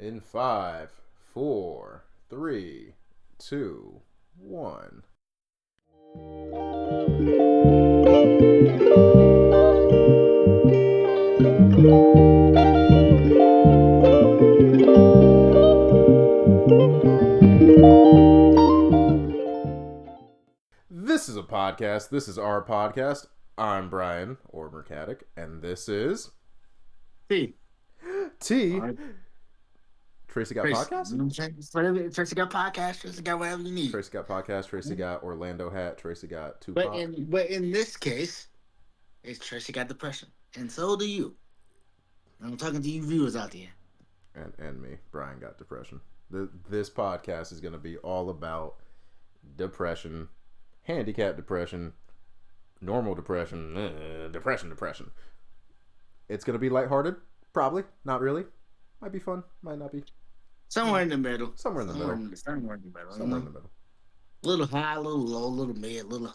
In five, four, three, two, one. This is a podcast. This is our podcast. I'm Brian, or Mercatic, and this is T. T. All right. Tracy got Tracy. podcast? Tracy got podcast. Tracy got whatever you need. Tracy got podcast. Tracy got Orlando hat. Tracy got But Tupac. in this case, it's Tracy got depression, and so do you. I'm talking to you viewers out there. And me, Brian got depression. This podcast is going to be all about depression, handicap depression, normal depression, depression. It's going to be lighthearted, probably, not really. Might be fun, might not be. Somewhere in the middle. Somewhere in the middle. Somewhere in the middle. Somewhere in the middle. A little high, a little low, a little mid, a little.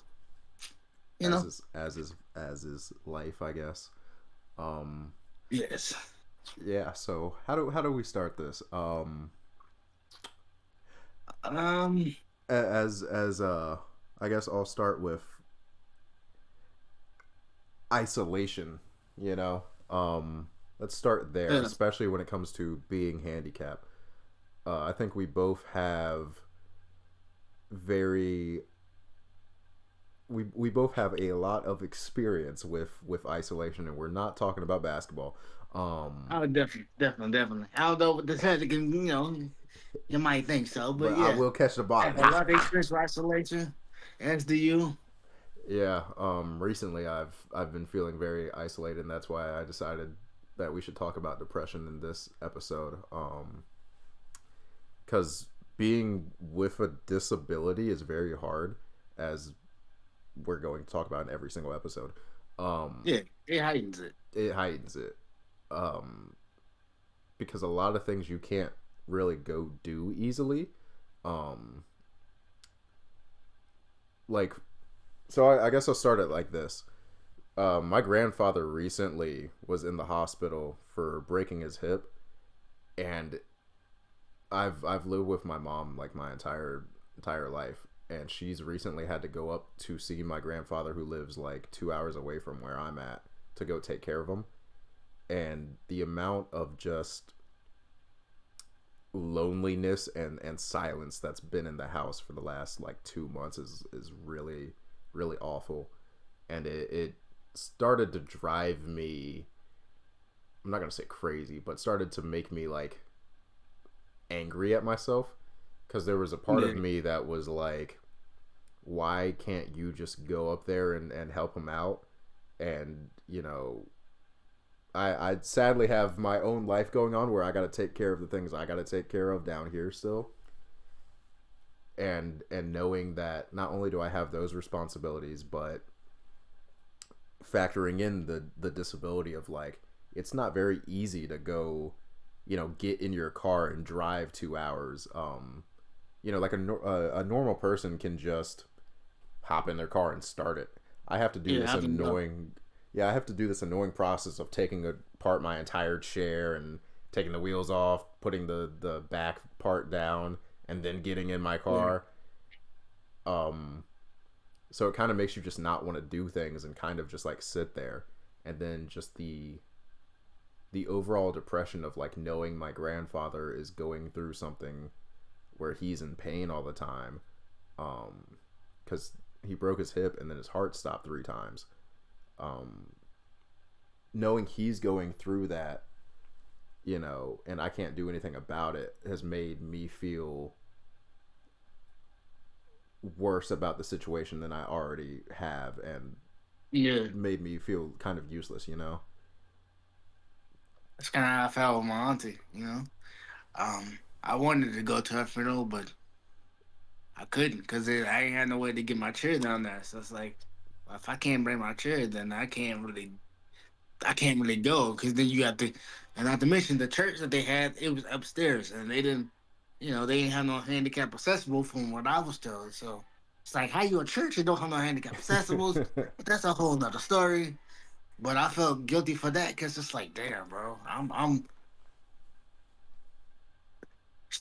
As is life, I guess. Yes. Yeah. So how do we start this? As I guess I'll start with isolation. You know, let's start there, especially when it comes to being handicapped. I think we both have we both have a lot of experience with isolation, and we're not talking about basketball. Oh, definitely. I don't know what this has to you might think so, but yeah. I will catch the bottom. A lot of experience with isolation, as do you. Yeah. Recently, I've been feeling very isolated, and that's why I decided that we should talk about depression in this episode. Because being with a disability is very hard, as we're going to talk about in every single episode. Yeah, it heightens it. It heightens it. Because a lot of things you can't really go do easily. I guess I'll start it like this. My grandfather recently was in the hospital for breaking his hip, and I've lived with my mom like my entire life, and she's recently had to go up to see my grandfather, who lives like 2 hours away from where I'm at, to go take care of him. And the amount of just loneliness and silence that's been in the house for the last like 2 months is really, really awful. And it started to drive me, I'm not gonna say crazy, but started to make me like angry at myself, because there was a part of me that was like, why can't you just go up there and help him out? And I sadly have my own life going on where I got to take care of the things I got to take care of down here still. And knowing that not only do I have those responsibilities, but factoring in the disability of like, it's not very easy to go, get in your car and drive 2 hours. Like a normal person can just hop in their car and start it. I have to do this annoying... Yeah, I have to do this annoying process of taking apart my entire chair and taking the wheels off, putting the back part down, and then getting in my car. So it kind of makes you just not want to do things and kind of just like sit there. And then just the overall depression of like knowing my grandfather is going through something where he's in pain all the time. Because he broke his hip and then his heart stopped 3 times. Knowing he's going through that, and I can't do anything about it, has made me feel worse about the situation than I already have, and made me feel kind of useless, That's kind of how I felt with my auntie, I wanted to go to her funeral, but I couldn't, because I ain't had no way to get my chair down there. So it's like, if I can't bring my chair, then I can't really go, because then you have to, and not to mention the church that they had, it was upstairs, and they didn't have no handicap accessible from what I was told. So it's like, how you a church and don't have no handicap accessibles? But that's a whole nother story. But I felt guilty for that, because it's like, damn, bro, I'm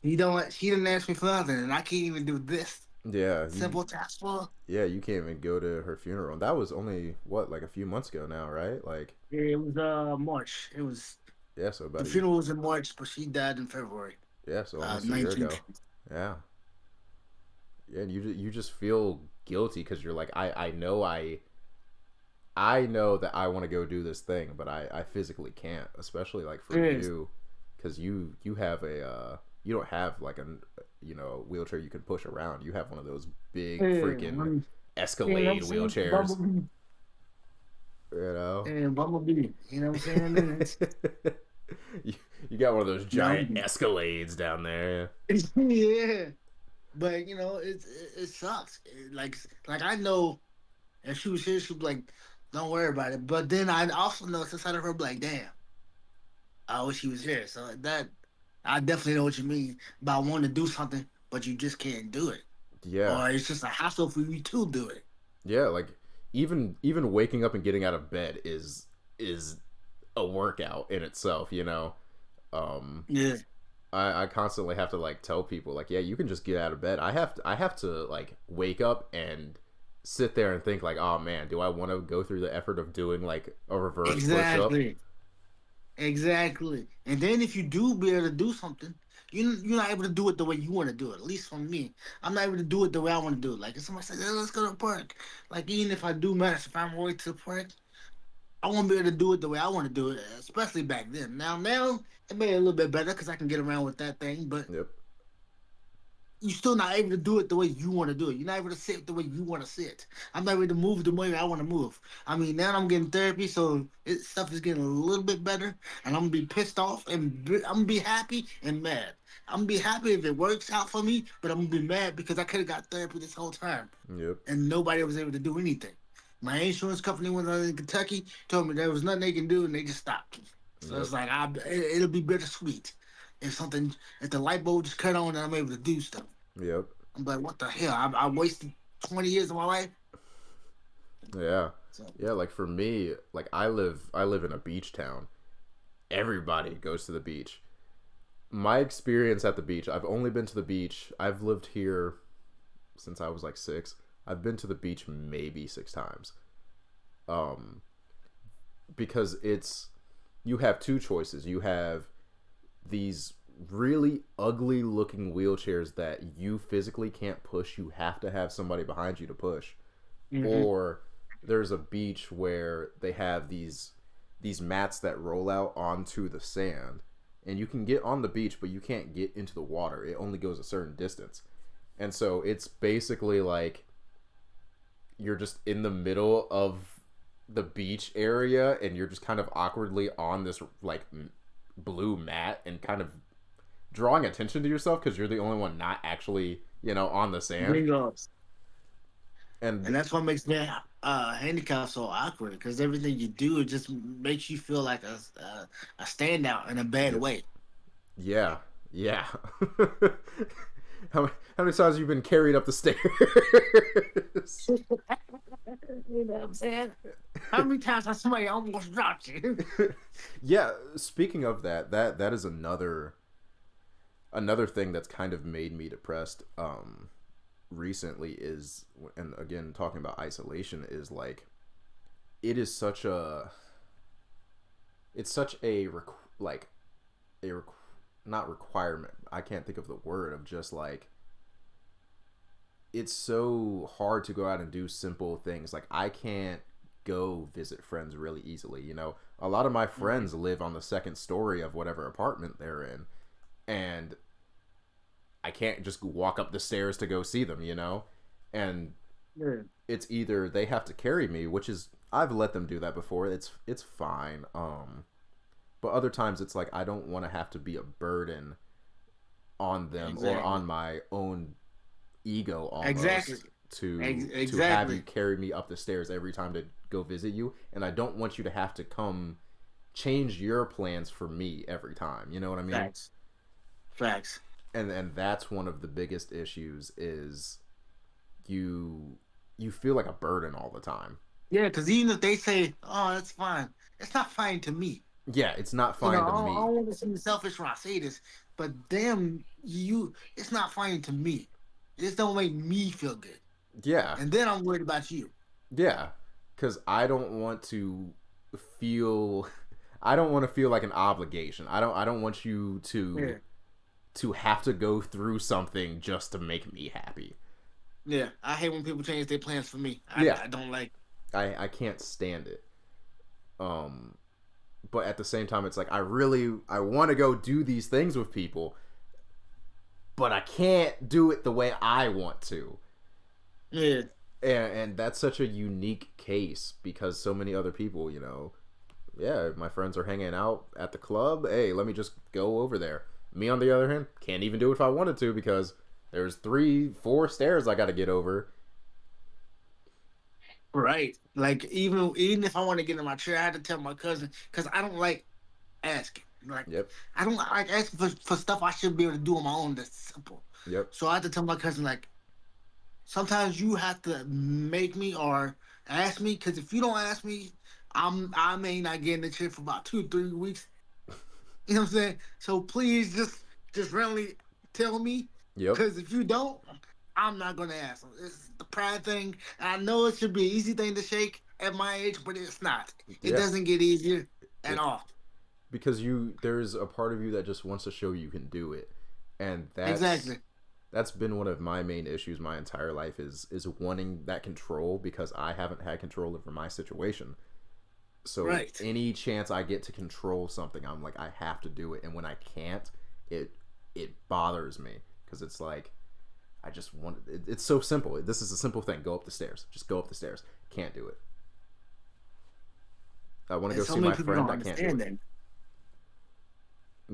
She didn't ask me for nothing, and I can't even do this Yeah, you simple task for. yeah, you can't even go to her funeral. And that was only what, like a few months ago now, right? Like, Yeah, it was March. It was yeah, so the about a funeral was in March, but she died in February, yeah, so almost a year 19th. ago. Yeah. Yeah, and you just feel guilty because you're like, I know that I want to go do this thing, but I physically can't, especially like for Yes. you, because you have a you don't have like a wheelchair you can push around. You have one of those big Yeah, freaking you know what I'm Escalade saying? wheelchairs, Bumblebee you know. and Bumblebee. You know what I'm saying? And it's, you, you got one of those you know, giant Escalades down there. yeah. But it sucks. Like I know if she was here, she'd be like, "Don't worry about it." But then I also know inside of her, be like, "Damn, I wish she was here." So that I definitely know what you mean about wanting to do something, but you just can't do it, Yeah, or it's just a hassle for you to do it. yeah. Like even waking up and getting out of bed is a workout in itself. Um, Yeah, I constantly have to like tell people like, yeah, you can just get out of bed. I have to like wake up and sit there and think like, oh man, do I want to go through the effort of doing like a reverse push up? exactly. Exactly. And then if you do be able to do something, you're not able to do it the way you want to do it. At least for me, I'm not able to do it the way I want to do it. Like if somebody says, hey, "Let's go to the park," like even if I do manage to find my way to the park, I won't be able to do it the way I want to do it. Especially back then. Now it may be a little bit better because I can get around with that thing, but Yep, you're still not able to do it the way you want to do it. You're not able to sit the way you want to sit. I'm not able to move the way I want to move. I mean, now I'm getting therapy, so stuff is getting a little bit better, and I'm gonna be pissed off, and I'm gonna be happy and mad. I'm gonna be happy if it works out for me, but I'm gonna be mad because I could have got therapy this whole time, yep, and nobody was able to do anything. My insurance company when I was in Kentucky told me there was nothing they can do, and they just stopped. So yep, it's like it'll be bittersweet if the light bulb just cut on and I'm able to do stuff. yep. I'm like, what the hell? I wasted 20 years of my life. Yeah, So yeah. Like for me, like I live in a beach town. Everybody goes to the beach. My experience at the beach, I've only been to the beach. I've lived here since I was like 6. I've been to the beach maybe 6 times. Um, because it's you have two choices. You have these really ugly looking wheelchairs that you physically can't push. You have to have somebody behind you to push. hmm Or there's a beach where they have these mats that roll out onto the sand and you can get on the beach but you can't get into the water. It only goes a certain distance. And so it's basically like you're just in the middle of the beach area and you're just kind of awkwardly on this like blue mat and kind of drawing attention to yourself because you're the only one not actually on the sand. Bingo. And And that's what makes that handicap so awkward because everything you do it just makes you feel like a standout in a bad yep, way. yeah, yeah. How many times have you been carried up the stairs? You know what I'm saying? How many times has somebody almost dropped you? Yeah, speaking of that, that is another thing that's kind of made me depressed recently is, and again talking about isolation, is like it is such a it's such a like a not requirement, I can't think of the word, of just like it's so hard to go out and do simple things. Like I can't go visit friends really easily. A lot of my Mhm. friends live on the second story of whatever apartment they're in, and I can't just walk up the stairs to go see them. And Yeah. it's either they have to carry me, which is I've let them do that before. It's fine. But other times it's like I don't want to have to be a burden on them or Exactly. on my own ego Exactly. almost to have you Exactly. carry me up the stairs every time to go visit you, and I don't want you to have to come change your plans for me every time. You know what I mean? Facts. Facts. And that's one of the biggest issues is you you feel like a burden all the time. Yeah, because even if they say, "Oh, that's fine," it's not fine to me. Yeah, it's not You know, fine to I me. don't want to seem selfish when I say this, but damn you, it's not funny to me. This don't make me feel good, Yeah, and then I'm worried about you. yeah, because I don't want to feel. I don't want to feel like an obligation. I don't want you Yeah, to have to go through something just to make me happy. yeah. I hate when people change their plans for me. Yeah, I don't like. I can't stand it. Um, but at the same time, it's like I want to go do these things with people, but I can't do it the way I want to. Yeah, And that's such a unique case because so many other people, yeah, my friends are hanging out at the club. Hey, let me just go over there. Me, on the other hand, can't even do it if I wanted to because there's 3, 4 stairs I got to get over. right. Like even if I want to get in my chair, I had to tell my cousin because I don't like asking. Like Yep, I don't like asking for stuff I should be able to do on my own. That's simple. yep, So I had to tell my cousin like sometimes you have to make me or ask me because if you don't ask me, I may not get in the chair for about 2 3 weeks. You know what I'm saying? So please just really tell me yep, because if you don't, I'm not gonna ask. It's the pride thing. I know it should be an easy thing to shake at my age, but it's not. It yeah. doesn't get easier at It all. because there's a part of you that just wants to show you can do it, and Exactly. that's been one of my main issues my entire life is wanting that control because I haven't had control over my situation. So Right. any chance I get to control something, I'm like I have to do it, and when I can't, it it bothers me because it's like I just want it's so simple. This is a simple thing. Go up the stairs. Just go up the stairs. Can't do it. I want to And go so see many my people friend. don't I can't do understand it. that.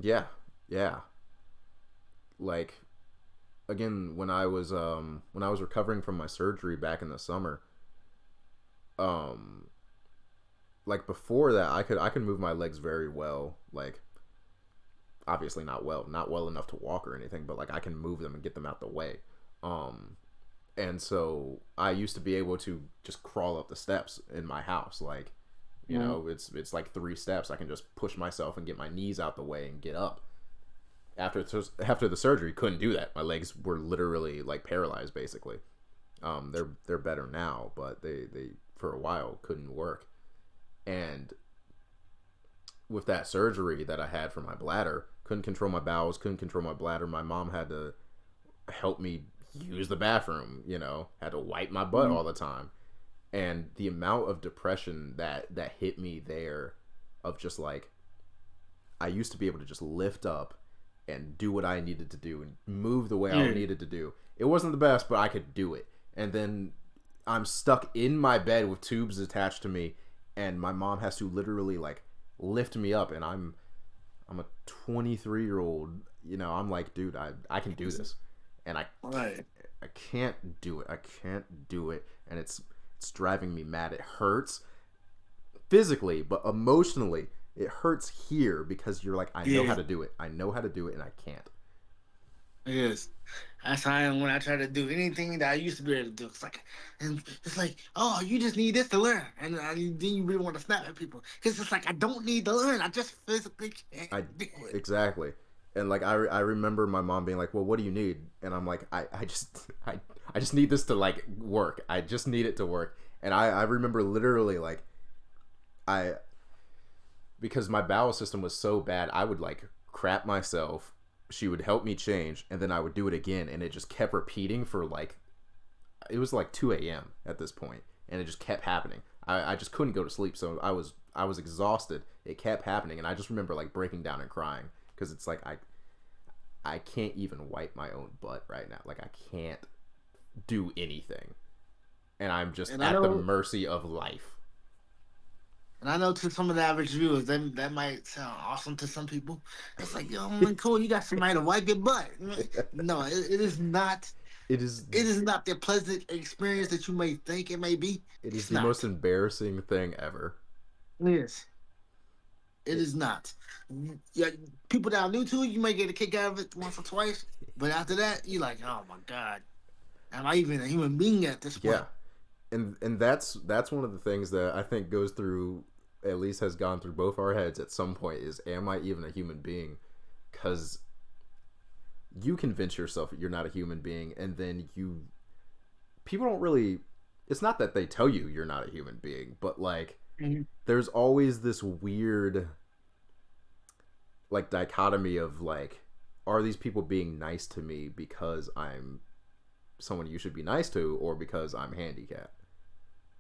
Yeah, yeah. Like again, when I was recovering from my surgery back in the summer, um, like before that, I could move my legs very well. Like obviously not well enough to walk or anything, but like I can move them and get them out the way. Um, and so I used to be able to just crawl up the steps in my house. Like, Mhm. it's like 3 steps. I can just push myself and get my knees out the way and get up. After the surgery, couldn't do that. My legs were literally like paralyzed, basically. They're better now, but they for a while couldn't work. And with that surgery that I had for my bladder, couldn't control my bowels, couldn't control my bladder. My mom had to help me use the bathroom. Had to wipe my butt Mhm. all the time. And the amount of depression that hit me there, of just like I used to be able to just lift up and do what I needed to do and move the way I Yeah. needed to do. It wasn't the best, but I could do it. And then I'm stuck in my bed with tubes attached to me, and my mom has to literally like lift me up, and I'm a 23-year-old. I'm like, dude, I can do this, and Right. I can't do it. I can't do it, and it's driving me mad. It hurts physically, but emotionally, it hurts here because you're like, I know how Yeah. to do it. I know how to do it, and I can't. It is. That's how I am when I try to do anything that I used to be able to do. It's like, oh, you just need this to learn, and then you really want to snap at people because it's like I don't need to learn. I just physically can't I do it. exactly. And like I remember my mom being like, "Well, what do you need?" And I'm like, I just I just need this to like work. I just need it to work." And I remember literally like I because my bowel system was so bad, I would like crap myself. She would help me change, and then I would do it again, and it just kept repeating for like it was like 2 a.m. at this point, and it just kept happening. I just couldn't go to sleep, so I was exhausted. It kept happening, and I just remember like breaking down and crying because it's like I can't even wipe my own butt right now. Like I can't do anything, and I'm just And I at the know, mercy of life. and I know to some of the average viewers, that might sound awesome to some people. It's like, yo, man, cool, you got somebody to wipe your butt. No, it is not. It is It is not the pleasant experience that you may think it may be. it is It's the most not. embarrassing thing ever. Yes. It It, is not. Yeah, people that are new to it, you may get a kick out of it once or twice, but after that, you're like, oh my god, am I even a human being at this yeah, point? and that's one of the things that I think goes through. at least has gone through both our heads at some point is, am I even a human being? Because you convince yourself that you're not a human being, and then people don't really, it's not that they tell you you're not a human being, but like Mhm. there's always this weird like dichotomy of like, are these people being nice to me because I'm someone you should be nice to, or because I'm handicapped?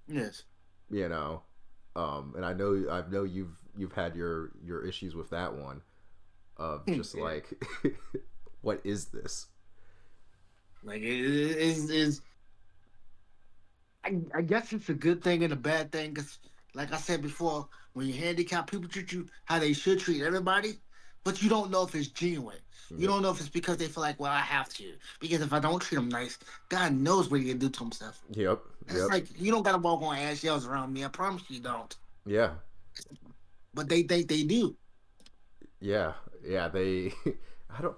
Yes. You know, and I know you've had your issues with that one of just Yeah. like, what is this? Like it is. I guess it's a good thing and a bad thing because, like I said before, when you're handicapped, people treat you how they should treat everybody, but you don't know if it's genuine. You Yep, don't know if it's because they feel like, well, I have to. Because if I don't treat them nice, God knows what he can do to himself. yep, And it's yep, like you don't gotta walk on eggshells around me. I promise you don't. yeah, But they think they do. yeah, yeah. They, I don't.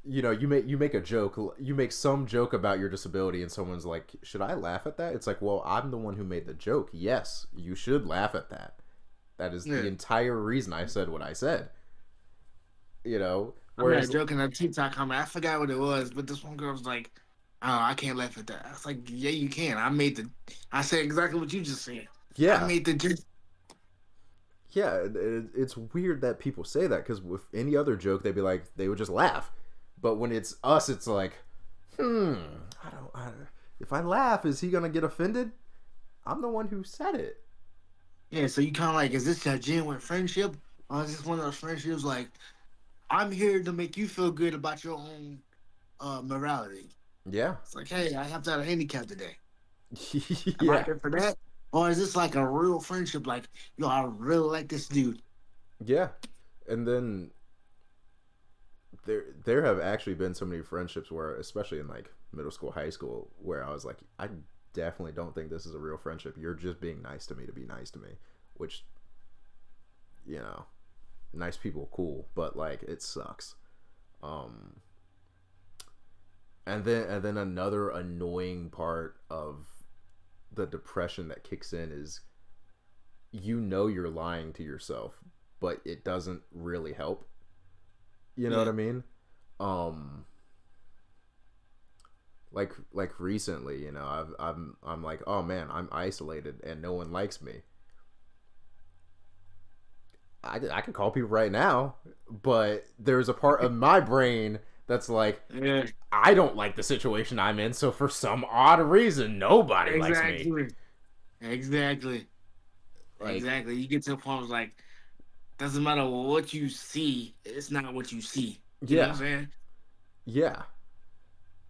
You make a joke, you make some joke about your disability, and someone's like, should I laugh at that? It's like, well, I'm the one who made the joke. Yes, you should laugh at that. That is the Yeah. entire reason I said what I said. I made a Whereas, joke in a TikTok comment. I forgot what it was, but this one girl was like, "Oh, I can't laugh at that." I was like, "Yeah, you can." I said exactly what you just said. I yeah, made the joke. yeah, it's weird that people say that, because with any other joke they'd be like, they would just laugh, but when it's us, it's like, hmm, I don't, if I laugh, is he gonna get offended? I'm the one who said it. Yeah, so you kind of like, is this a genuine friendship, or is this one of those friendships like, I'm here to make you feel good about your own morality? Yeah. It's like, hey, I have to have a handicap today. Am I Yeah, here for that? Or is this like a real friendship? Like, yo, I really like this dude. yeah. And then there have actually been so many friendships where, especially in like middle school, high school, where I was like, I definitely don't think this is a real friendship. You're just being nice to me to be nice to me, which, you know, nice people cool, but like it sucks. Um and then another annoying part of the depression that kicks in is, you're lying to yourself, but it doesn't really help. You know what Yeah. I mean? Um like recently, I'm like, oh man, I'm isolated and no one likes me. I can call people right now, but there's a part of my brain that's like, Yeah. I don't like the situation I'm in, so for some odd reason nobody likes me. Exactly. Exactly. Like, Exactly. You get to a point where it's like, doesn't matter what you see, it's not what you see. You know what I'm yeah, saying? yeah.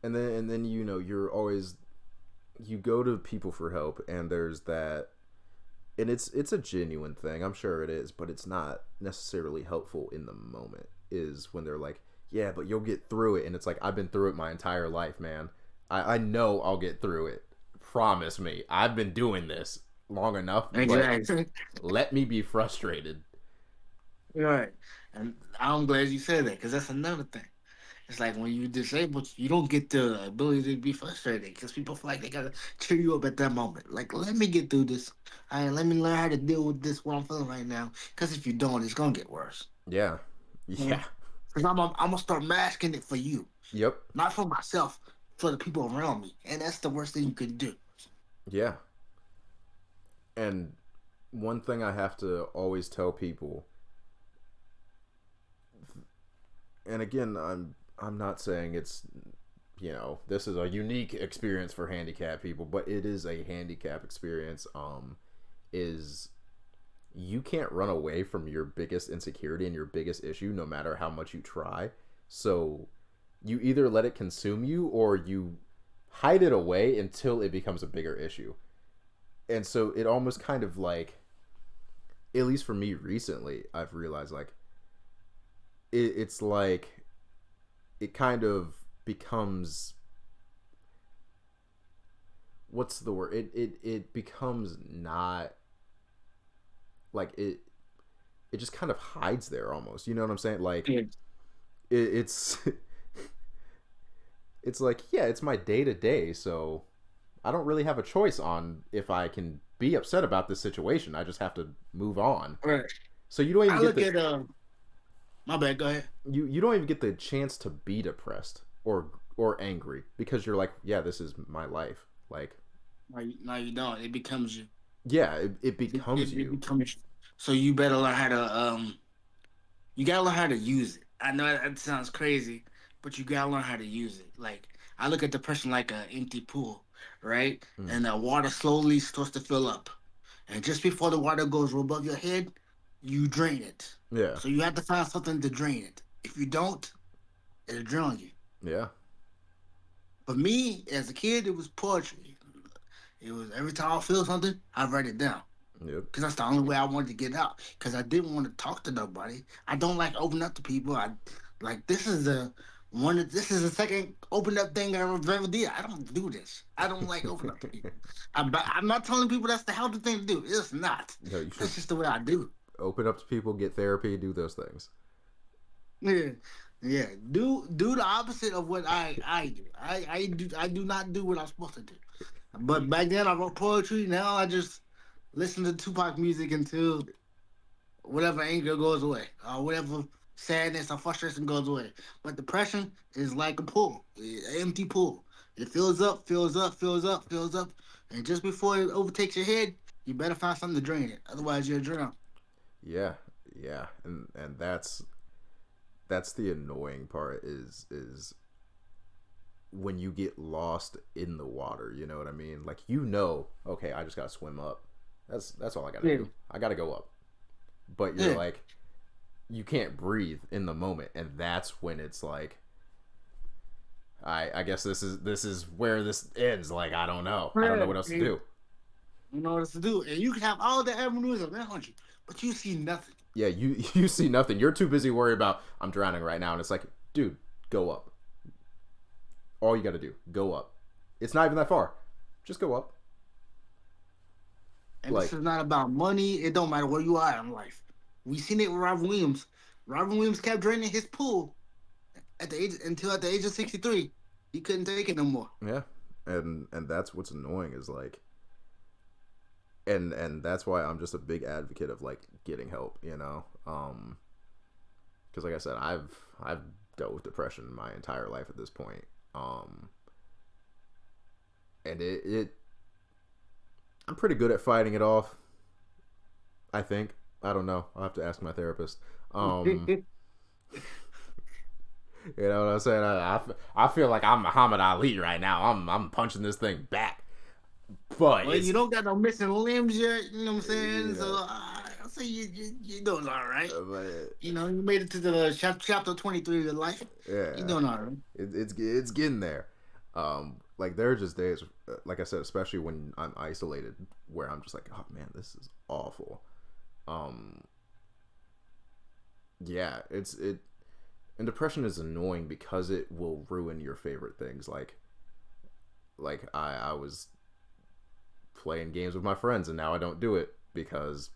And then you're always, you go to people for help, and there's that, and it's a genuine thing, I'm sure it is, but it's not necessarily helpful in the moment, is when they're like, yeah, but you'll get through it. And it's like, I've been through it my entire life, man. I know I'll get through it. Promise me. I've been doing this long enough, but Exactly. let me be frustrated. Right. And I'm glad you said that because that's another thing. It's like when you're disabled, you don't get the ability to be frustrated because people feel like they gotta cheer you up at that moment. Like, let me get through this. All right, let me learn how to deal with this what I'm feeling right now. Because if you don't, it's gonna get worse. Yeah. Because Yeah. I'm gonna start masking it for you, Yep. not for myself, for the people around me, and that's the worst thing you can do. Yeah. And one thing I have to always tell people, and again, I'm not saying it's, this is a unique experience for handicapped people, but it is a handicap experience. Is, you can't run away from your biggest insecurity and your biggest issue, no matter how much you try. So you either let it consume you, or you hide it away until it becomes a bigger issue. And so it almost kind of like, at least for me recently, I've realized like, it's like, it kind of becomes, what's the word, it becomes not like it just kind of hides there almost, you know what I'm saying? Like, Yeah. it's it's like, yeah, it's my day to day, so I don't really have a choice on if I can be upset about this situation. I just have to move on. Right. So you don't even I get look the at my bad. Go ahead. you don't even get the chance to be depressed or angry because you're like, yeah, this is my life. Like, No, you don't. It becomes you. yeah, it becomes It you. becomes you. So you better learn how to you gotta learn how to use it. I know that sounds crazy, but you gotta learn how to use it. Like I look at depression like an empty pool, right? Mm, And the water slowly starts to fill up, and just before the water goes above your head, you drain it. yeah, So you have to find something to drain it. If you don't, it'll drown you. yeah, For me, as a kid, it was poetry. It was every time I feel something, I write it down. yep, Because that's the only way I wanted to get out. Because I didn't want to talk to nobody. I don't like open up to people. I like this is the one. This is the second open up thing I ever did. I don't do this. I don't like open up to people. I'm not telling people that's the healthy thing to do. It's not. no, you should That's just the way I do. open up to people, get therapy, do those things. Yeah, yeah. Do the opposite of what I do. I do not do what I'm supposed to do. But back then I wrote poetry. Now I just listen to Tupac music until whatever anger goes away, or whatever sadness or frustration goes away. But depression is like a pool, an empty pool. It fills up, fills up, fills up, fills up, and just before it overtakes your head, you better find something to drain it. Otherwise, you'll drown. Yeah, yeah, and that's the annoying part is when you get lost in the water. You know what I mean? Like okay, I just gotta swim up. That's all I gotta Yeah, do. I gotta go up. But you're yeah. like, you can't breathe in the moment, and that's when it's like, I guess this is where this ends. Like, I don't know. I don't know Yeah. what else to And do. you know what to do, and you can have all the avenues around you, but you see nothing. Yeah, you you see nothing. You're too busy worried about I'm drowning right now, and it's like, dude, go up. All you got to do, go up. It's not even that far. Just go up. And this Like, is not about money. It don't matter where you are in life. We seen it with Robin Williams. Robin Williams kept draining his pool at the age of 63. He couldn't take it no more. yeah, and that's what's annoying is like, and that's why I'm just a big advocate of like getting help. Because like I said, I've dealt with depression my entire life at this point. Um, and it I'm pretty good at fighting it off. I think. I don't know. I'll have to ask my therapist. Um, you know what I'm saying? I feel like I'm Muhammad Ali right now. I'm punching this thing back. But Well, it's you don't got no missing limbs yet. You know what I'm saying? So yeah, I say you doing all right. but You know, you made it to the chapter 23 of your life. You yeah, doing all right. it's getting there. Like there are just days, like I said, especially when I'm isolated, where I'm just like, oh man, this is awful. Um, yeah, and depression is annoying because it will ruin your favorite things. Like I was playing games with my friends, and now I don't do it because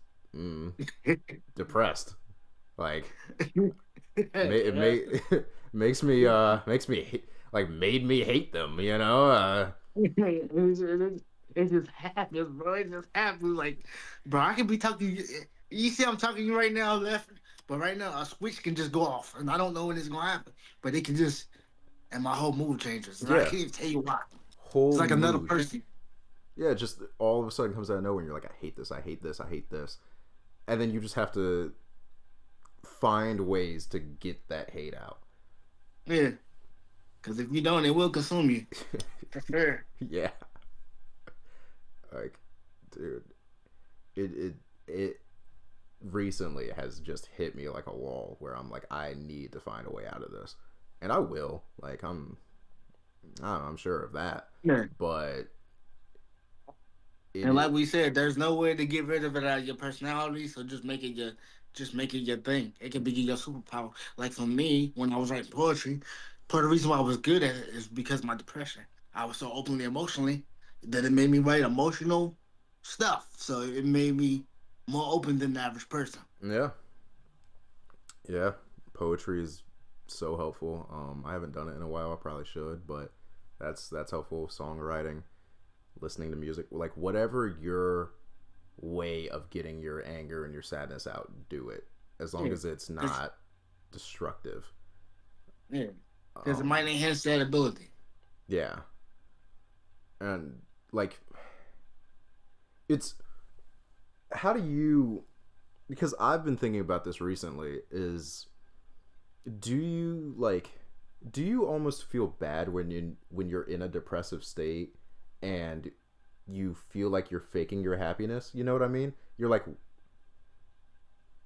depressed. Like it like made me hate them. It just happens, bro. It just happens. Like, bro, I can be talking. You see, I'm talking to you right now, left. But right now, a switch can just go off, and I don't know when it's gonna happen. But it can just, and my whole mood changes, and I Yeah, can't even tell you why. It's whole like another mood. person. Yeah, just all of a sudden comes out of nowhere, and you're like, I hate this, I hate this, I hate this, and then you just have to find ways to get that hate out. Yeah, because if you don't, it will consume you. For sure. Yeah, like, dude, it it recently has just hit me like a wall where I'm like, I need to find a way out of this, and I will. Like, I'm sure of that, Yeah. but And it like we said, there's no way to get rid of it out of your personality. So just make it your thing. It can be your superpower. Like for me, when I was writing poetry, part of the reason why I was good at it is because of my depression. I was so openly emotionally that it made me write emotional stuff. So it made me more open than the average person. yeah, yeah, poetry is so helpful. I haven't done it in a while. I probably should, but that's helpful. Songwriting, listening to music, like whatever your way of getting your anger and your sadness out, do it, as long Yeah, as it's cause not destructive. yeah, cause it might um enhance that ability. yeah. And like, it's, how do you, because I've been thinking about this recently, is, do you like, do you almost feel bad when you're in a depressive state and you feel like you're faking your happiness? You know what I mean? You're like,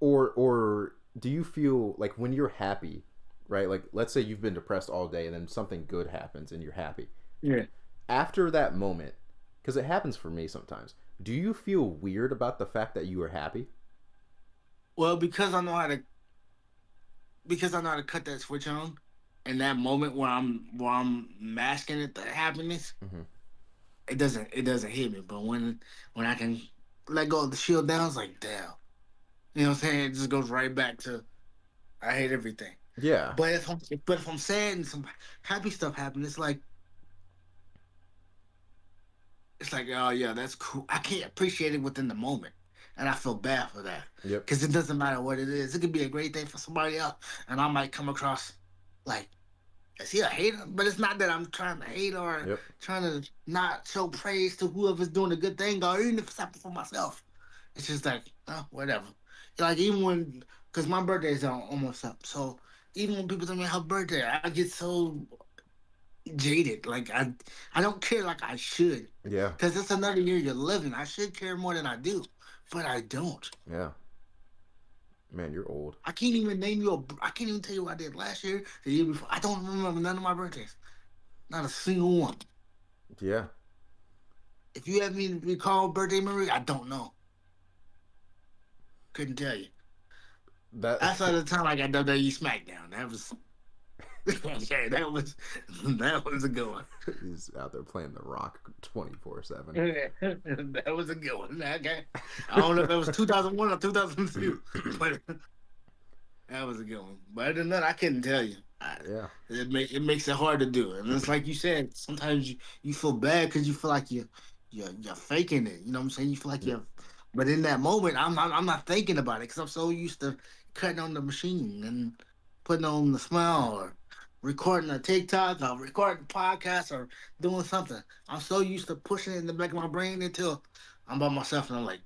or do you feel like when you're happy, right? Like, let's say you've been depressed all day and then something good happens and you're happy. Yeah. After that moment, because it happens for me sometimes, do you feel weird about the fact that you were happy? Well, because I know how to cut that switch on, in that moment where I'm masking it, the happiness, Mm-hmm. it doesn't hit me. But when I can let go of the shield down, it's like damn. You know what I'm saying? It just goes right back to I hate everything. Yeah. But if I'm sad and some happy stuff happens, it's like oh yeah, that's cool. I can't appreciate it within the moment, and I feel bad for that Yep. because it doesn't matter what it is. It could be a great thing for somebody else, and I might come across like is he a hater? But it's not that I'm trying to hate or Yep. trying to not show praise to whoever's doing a good thing, or even if it's happening for myself. It's just like, oh, whatever. Like even when, cause my birthday's almost up, so even when people tell me happy birthday, I get so jaded. Like I don't care like I should, Yeah. cause it's another year you're living. I should care more than I do, but I don't. Yeah. Man, you're old. I can't even name you a. I can't even tell you what I did last year, the year before. I don't remember none of my birthdays, not a single one. Yeah. If you have me recall birthday memory, I don't know. Couldn't tell you. That Outside of the time I got WWE SmackDown, that was okay. That was a good one. he's out there playing The Rock 24/7. That was a good one. Okay, I don't know if that was 2001 or 2002, but that was a good one. But other than that, I couldn't tell you. Yeah. It makes it hard to do, and it's like you said. Sometimes you feel bad because you feel like you're faking it. You know what I'm saying? You feel like Yep. but in that moment, I'm not thinking about it because I'm so used to cutting on the machine and putting on the smile or recording a TikTok or recording a podcast or doing something. I'm so used to pushing it in the back of my brain until I'm by myself and I'm like,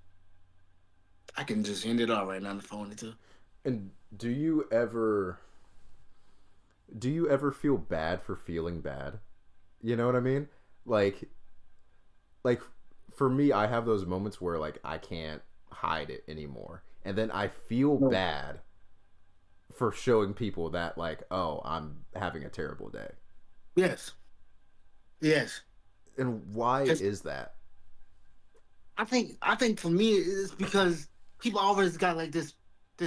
I can just end it all right now on the phone until. And do you ever feel bad for feeling bad? You know what I mean? Like like for me, I have those moments where like I can't hide it anymore. And then I feel No. bad for showing people that like, oh, I'm having a terrible day. Yes, yes. And why Because is that? I think for me it's because people always got like this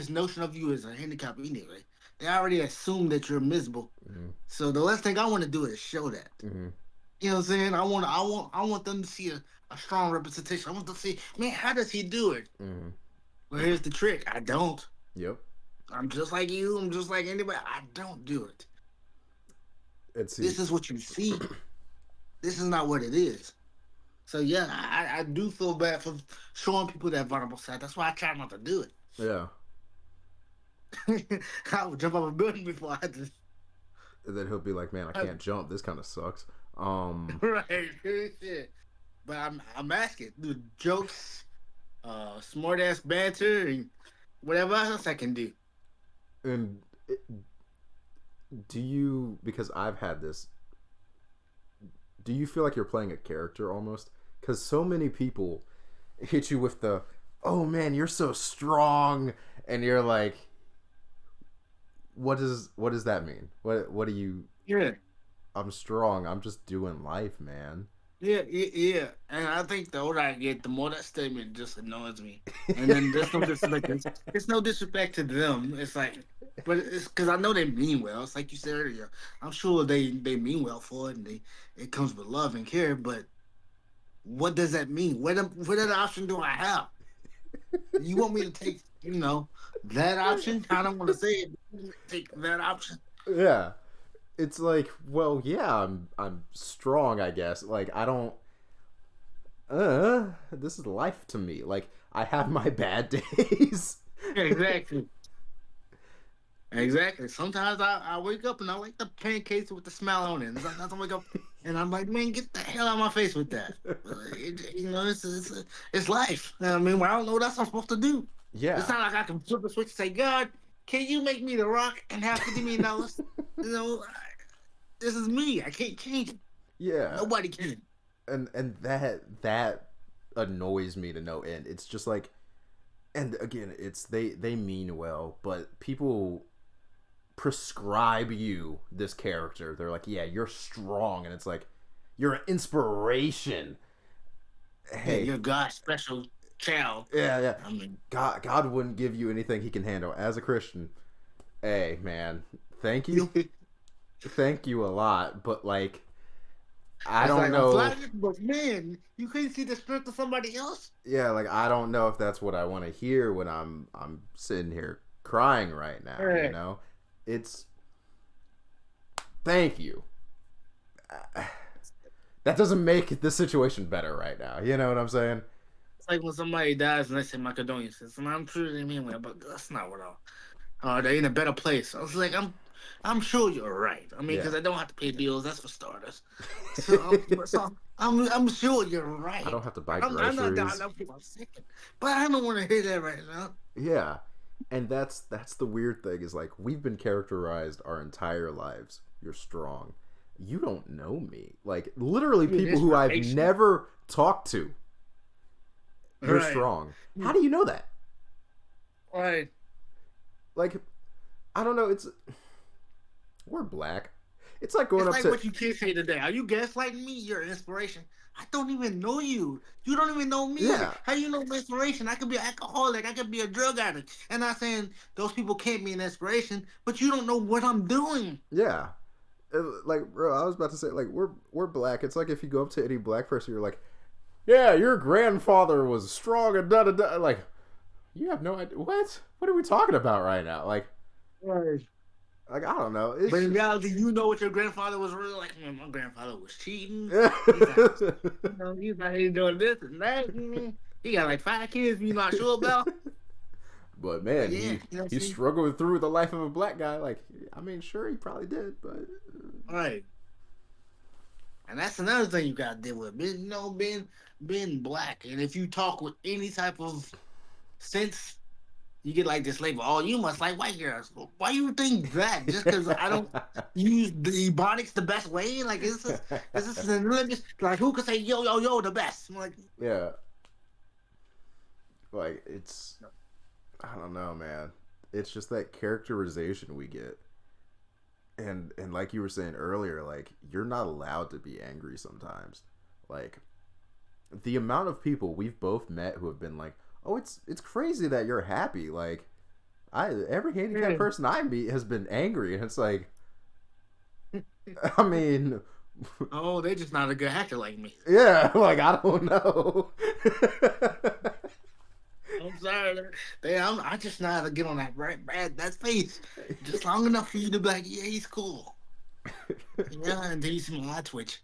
notion of you as a handicap anyway. They already assume that you're miserable. Mm-hmm. So the last thing I want to do is show that. Mm-hmm. You know what I'm saying? I want them to see a strong representation. I want them to see, man, how does he do it? Mm-hmm. Well, here's the trick. I don't. Yep. I'm just like you. I'm just like anybody. I don't do it. And see, This is what you see. This is not what it is. So yeah, I do feel bad for showing people that vulnerable side. That's why I try not to do yeah. it. I would jump off a building before I had to. And then he'll be like, "Man, I can't jump. This kind of sucks." Um, Right, shit. But I'm asking, do jokes, smart ass banter, and whatever else I can do. and do you? Because I've had this. Do you feel like you're playing a character almost? Because so many people hit you with the, "Oh man, you're so strong," and you're like, what does that mean? What do you? Yeah. I'm strong. I'm just doing life, man. Yeah, yeah, yeah. And I think the older I get, the more that statement just annoys me. And then there's no disrespect. It's no disrespect to them. It's like, but it's because I know they mean well. It's like you said earlier. I'm sure they mean well for it, and it comes with love and care. But what does that mean? What other option do I have? You want me to take, that option? I don't want to say it. But you want me to take that option. Yeah. It's like, well, yeah, I'm strong, I guess. Like, I don't. this is life to me. Like, I have my bad days. Exactly. Exactly. Sometimes I wake up and I like the pancakes with the smile on it. And sometimes I wake up and I'm like, man, get the hell out of my face with that. It's life. I mean, I don't know what else I'm supposed to do. It's Yeah, not like I can flip a switch and say, God, can you make me the rock and have $50 million? You know, this is me. I can't change it. yeah, Nobody can. and that annoys me to no end. It's just like, and again, it's they mean well, but people prescribe you this character. They're like, yeah, you're strong, and it's like, you're an inspiration. Yeah, Hey, you're God's special child. yeah, yeah. I mean, God wouldn't give you anything he can handle. As a Christian, hey, man, thank you, thank you a lot, but like, I it's don't like I'm know. flattered, but man, you couldn't see the strength of somebody else. Yeah, like I don't know if that's what I want to hear when I'm sitting here crying right now. You Right. know, it's thank you. That doesn't make the situation better right now. You know what I'm saying? It's like when somebody dies and they say my condolences, and I'm sure they mean well, but that's not what they're in a better place. I was like, I'm sure you're right. I mean, Yeah. because I don't have to pay bills, that's for starters. So I'm sure you're I right. don't have to buy I'm not down groceries. up for a second, but I don't want to hear that right now. Yeah. And that's the weird thing is like we've been characterized our entire lives. You're strong. You don't know me. Like literally You're people who I've inspiration, never talked to. You're right? strong. How do you know that? Right. Like I don't know, it's we're black. It's like going It's up like to what you kids say today. Are you gaslighting me? You're an inspiration. I don't even know you. You don't even know me. yeah, How you know my inspiration? I could be an alcoholic. I could be a drug addict. And I'm saying those people can't be an inspiration, but you don't know what I'm doing. yeah. Like bro, I was about to say like we're black. It's like if you go up to any black person you're like, "Yeah, your grandfather was strong and da da da." Like, you have no idea. What are we talking about right now? Right. Like I don't know. But It's in just reality, you know what your grandfather was really like. Man, my grandfather was cheating. yeah. He's out, he's out here doing this and that. He got like 5 kids you're not sure about. But But man, yeah, he struggled through the life of a black guy. Like I mean, sure he probably did, but right. And that's another thing you gotta deal with. Being black. And if you talk with any type of sense, you get like this label. Oh, you must like white girls. Well, why you think that? Just because I don't use the ebonics the best way? Like is this an limit? Like who could say yo yo yo the best? I'm like, yeah, like it's I don't know, man. It's just that characterization we get. And like you were saying earlier, like you're not allowed to be angry sometimes. Like the amount of people we've both met who have been like, "Oh, it's crazy that you're happy." Like every handicapped yeah. person I meet has been angry, and it's like, I mean, Oh, they just not a good actor like me. yeah, like I don't know. I'm sorry. I just know how to get on that bad that face just long enough for you to be like, yeah, he's cool. Yeah, and then you see my eye twitch.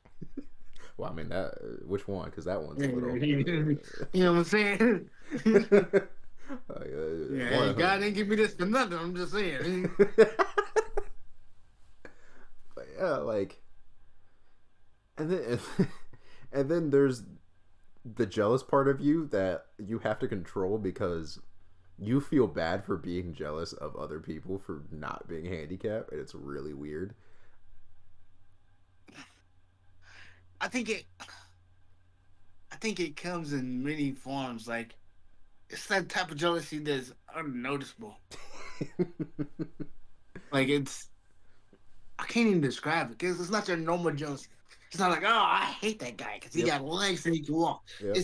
Well, I mean that. Which one? Because that one's a little. You know what I'm saying? Yeah, God One. didn't give me this for nothing. I'm just saying. But yeah, like, and then and then there's the jealous part of you that you have to control because you feel bad for being jealous of other people for not being handicapped, and it's really weird. I think it. I think it comes in many forms. Like it's that type of jealousy that's unnoticeable. Like it's. I can't even describe it because it's not your normal jealousy. It's not like, oh, I hate that guy because he Yep. got legs and he can walk. Yep.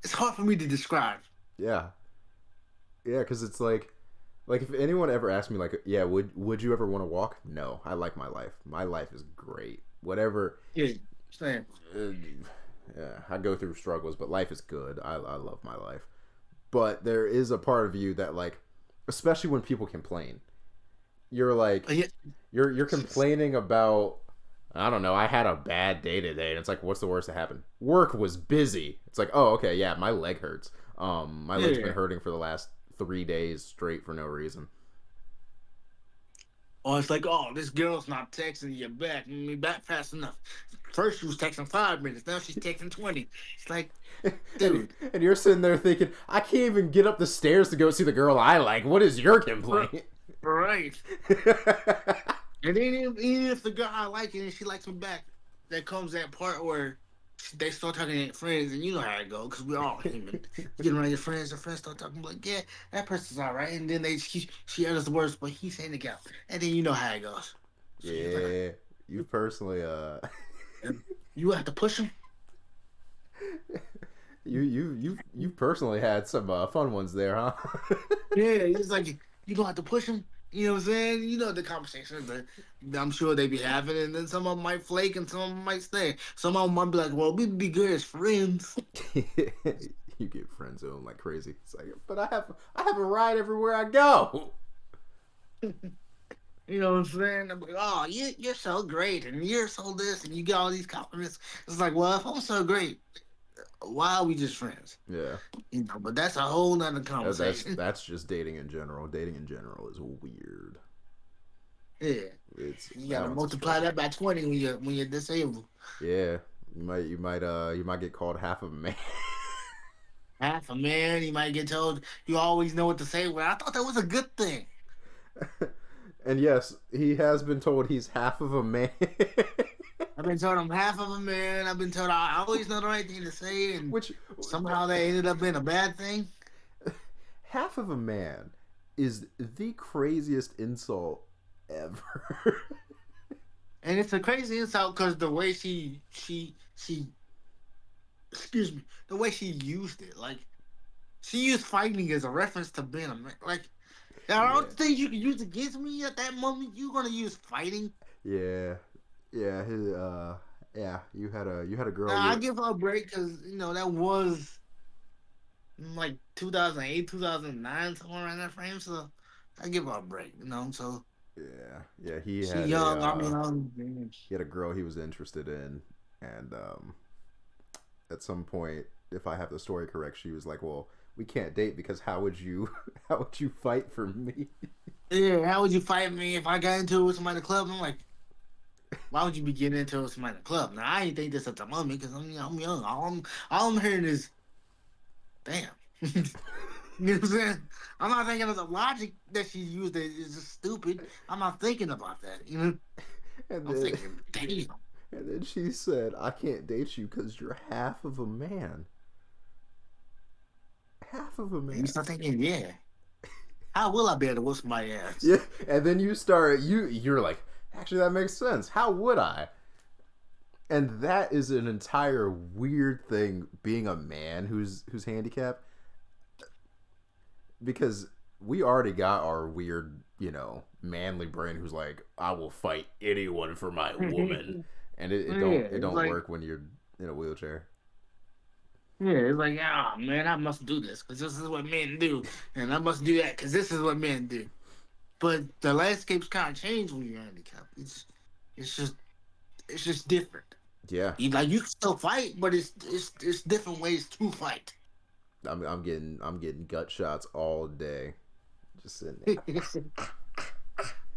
It's hard for me to describe. Yeah. Yeah, because it's like if anyone ever asked me like, yeah, would you ever want to walk? No, I like my life. My life is great. Whatever. Yeah, same. Uh, yeah, I go through struggles, but life is good. I love my life. But there is a part of you that like, especially when people complain, you're like Yeah, you're complaining about I don't know. I had a bad day today, and it's like, what's the worst that happened? Work was busy. It's like, oh, okay, yeah, my leg hurts. My leg's been Yeah. hurting for the last 3 days straight for no reason. Or it's like, oh, this girl's not texting you back. Me back fast enough. First she was texting 5 minutes. Now she's texting 20. It's like, and dude, and you're sitting there thinking, I can't even get up the stairs to go see the girl I like. What is your r- complaint? right. And then even if the girl I like it and she likes me back, there comes that part where they start talking to friends, and you know how it goes because we're all human. You get around your friends, and friends start talking like, yeah, that person's all right, and then she utters the words, but he's saying it out, and then you know how it goes. So you're like, Yeah, you've personally you have to push him. you've personally had some fun ones there, huh? Yeah, it's like you don't have to push them. You know what I'm saying? You know the conversations that I'm sure they be having, and then some of them might flake, and some of them might stay. Some of them might be like, "Well, we'd be good as friends." You get friend zone like crazy. It's like, but I have a ride everywhere I go. You know what I'm saying? I'm like, "Oh, you're so great, and you're so this, and you got all these compliments." It's like, well, if I'm so great, why are we just friends? Yeah, You know, but that's a whole nother that's conversation. that's just dating in general. Dating in general is weird. Yeah, It's you got that to one's a multiply struggle. that by 20 when you're disabled. Yeah, you might get called half of a man. Half a man, you might get told you always know what to say. Well, I thought that was a good thing. And yes, he has been told he's half of a man. I've been told I'm half of a man. I've been told I always know the right thing to say, and Which somehow that ended up being a bad thing. half of a man is the craziest insult ever. And it's a crazy insult because the way she excuse me, the way she used it, like she used fighting as a reference to being a man. Like I Yeah, don't think you can use against me at that moment. You're gonna use fighting. yeah, yeah. Yeah. You had a girl. Now I You give her a break because that was like 2008, 2009, somewhere around that frame. So I give her a break, So yeah. He she had a young, I'm young. he had a girl he was interested in, and at some point, if I have the story correct, she was like, "Well, we can't date because how would you how would you fight for me?" Yeah, how would you fight me if I got into it with somebody in the club? I'm like, why would you be getting into it with somebody in the club? Now I ain't think this at the moment because I'm young. All I'm hearing is, damn. You know what I'm saying? I'm not thinking of the logic that she used that is just stupid. I'm not thinking about that. and I'm then thinking, damn. and then she said, "I can't date you because you're half of a man." Half of a And you man. start thinking, yeah, how will I be able to whoop somebody's ass? Yeah, and then you're like, actually that makes sense. How would I? And that is an entire weird thing being a man who's handicapped because we already got our weird, manly brain who's like, I will fight anyone for my woman. And it, Yeah, it don't it it's don't like work when you're in a wheelchair. yeah, it's like ah man, I must do this because this is what men do, and I must do that because this is what men do. But the landscape's kind of changed when you're handicapped. It's just it's just different. Yeah. You can still fight, but it's different ways to fight. I'm getting gut shots all day. Just sitting there.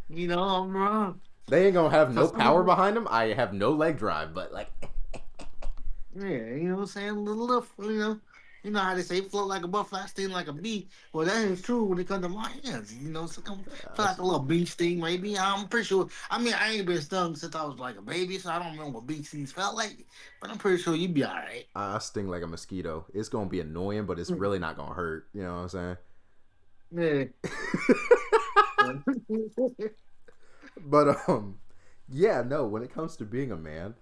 you I'm wrong. They ain't gonna have For no some power people, behind them. I have no leg drive, but like yeah, what I'm saying? A little, you know how they say float like a butterfly, sting like a bee. Well, that is true when it comes to my hands. So come feel like a little bee sting, maybe. I'm pretty sure. I mean, I ain't been stung since I was like a baby, so I don't remember what bee stings felt like. But I'm pretty sure you'd be all right. I sting like a mosquito. It's gonna be annoying, but it's really not gonna hurt. You know what I'm Yeah. saying? But yeah, no. When it comes to being a man,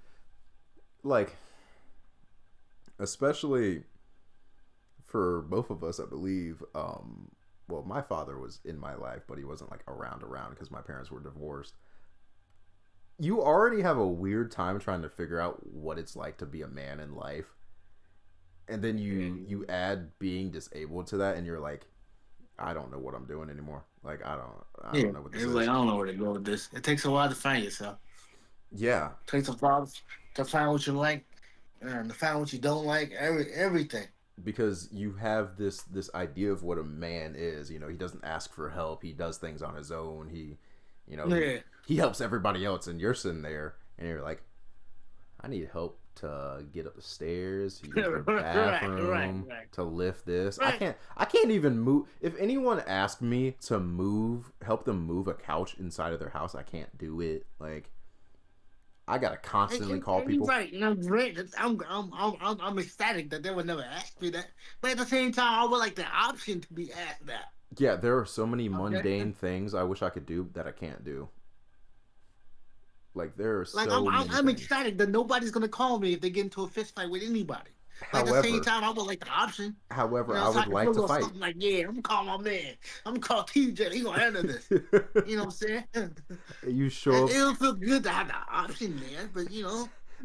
like especially for both of us, I believe. Well, my father was in my life, but he wasn't like around because my parents were divorced. You already have a weird time trying to figure out what it's like to be a man in life, and then you add being disabled to that, and you're like, I don't know what I'm doing anymore. Like I don't Yeah. know what this It's like is. I don't know where to go with this. It takes a while to find yourself. Yeah, Take some problems to find what you like and to find what you don't like. Everything. because you have this idea of what a man is. He doesn't ask for help. He does things on his own. You know, he Yeah. he helps everybody else, and you're sitting there and you're like, I need help to get up the stairs, to use the Right. Right. bathroom, Right. to lift this. I Right. can't. I can't even move. If anyone asked me to help them move a couch inside of their house, I can't do it. Like I gotta constantly call And you're people. right, and I'm great. I'm ecstatic that they would never ask me that. But at the same time, I would like the option to be asked that. Yeah, there are so many Okay. mundane things I wish I could do that I can't do. Like there are Like so many I'm things. ecstatic that nobody's gonna call me if they get into a fist fight with anybody. But at the same However, time, I would like the option. however, You know, I so I would can feel like a to little fight. something like, yeah, I'm gonna call my man. I'm gonna call TJ. He gonna handle this. You know what I'm saying? You show up. It'll feel good to have the option there, but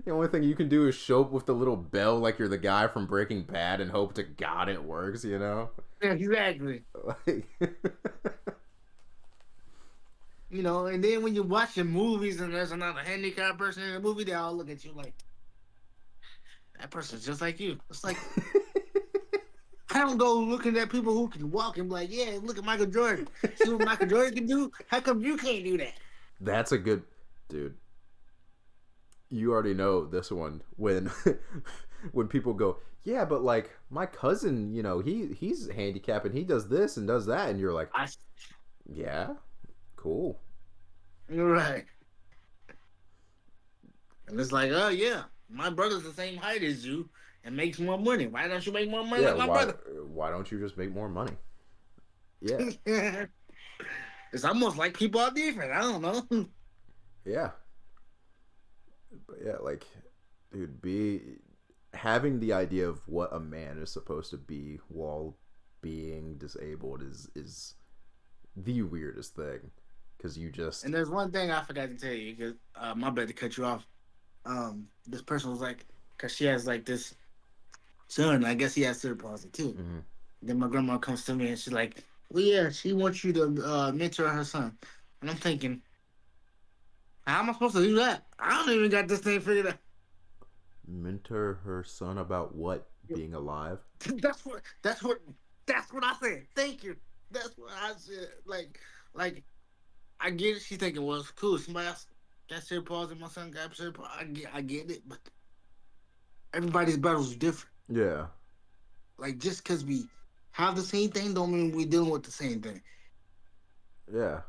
The only thing you can do is show up with the little bell like you're the guy from Breaking Bad and hope to God it works. yeah, exactly. Like, And then when you're watching movies and there's another handicapped person in the movie, they all look at you like that person's just like you. It's like I don't go looking at people who can walk and be like, yeah, look at Michael Jordan. See what Michael Jordan can do? How come you can't do that? That's a good dude. You already know this one when when people go, yeah, but like my cousin, he's handicapped and he does this and does that, and you're like, I, yeah, cool. you're right. And it's like, oh yeah, my brother's the same height as you and makes more money. Why don't you make more money Yeah, like my why brother? why don't you just make more money? Yeah, It's almost like people are different. I don't know. yeah, but yeah, like, dude, be having the idea of what a man is supposed to be while being disabled is the weirdest thing because you just And there's one thing I forgot to tell you because my bad to cut you off. This person was like, because she has like this son. I guess he has cerebral palsy too. mhm. Then my grandma comes to me and she's like, "Well, yeah, she wants you to mentor her son." And I'm thinking, how am I supposed to do that? I don't even got this thing figured out. Mentor her son about what being alive. That's what. That's what. That's what I said. Thank you. That's what I said. Like I get it. She's thinking, well, it's cool. Somebody else got cerebral palsy. My son got cerebral palsy. I get it, but everybody's battles are different. Yeah, Like just because we have the same thing, don't mean we're dealing with the same thing. yeah.